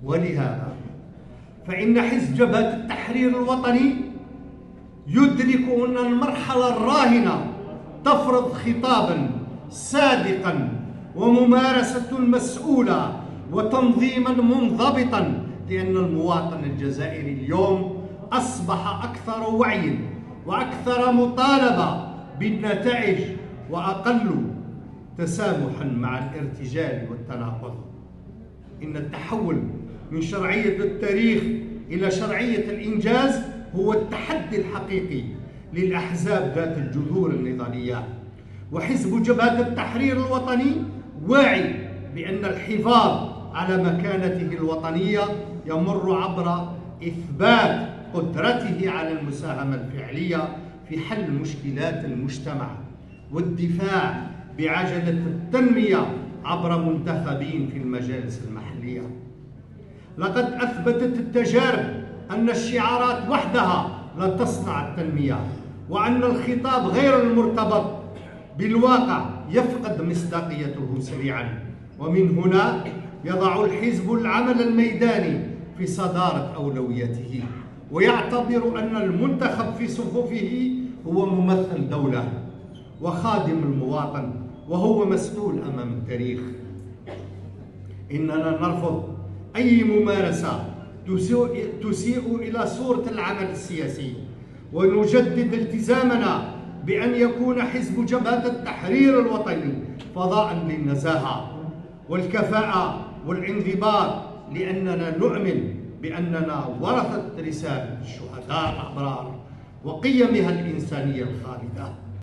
ولهذا فإن حزب جبهة التحرير الوطني يدرك أن المرحلة الراهنة تفرض خطابا صادقا وممارسة مسؤولة وتنظيما منضبطا، لأن المواطن الجزائري اليوم أصبح أكثر وعي وأكثر مطالبة بالنتائج وأقل تسامحا مع الارتجال والتناقض. إن التحول من شرعية التاريخ إلى شرعية الإنجاز هو التحدي الحقيقي للأحزاب ذات الجذور النضالية، وحزب جبهة التحرير الوطني واعي بأن الحفاظ على مكانته الوطنية يمر عبر إثبات قدرته على المساهمة الفعلية في حل مشكلات المجتمع والدفاع بعجلة التنمية عبر منتخبين في المجالس المحلية. لقد أثبتت التجارب أن الشعارات وحدها لا تصنع التنمية، وأن الخطاب غير المرتبط بالواقع يفقد مصداقيته سريعا. ومن هنا يضع الحزب العمل الميداني في صدارة أولوياته، ويعتبر أن المنتخب في صفوفه هو ممثل دولة وخادم المواطن، وهو مسؤول أمام التاريخ. إننا نرفض أي ممارسة تسيء إلى صورة العمل السياسي، ونجدد التزامنا بأن يكون حزب جبهة التحرير الوطني فضاء للنزاهة والكفاءة والانضباط، لأننا نؤمن بأننا ورثة رسالة الشهداء الأبرار وقيمها الإنسانية الخالدة.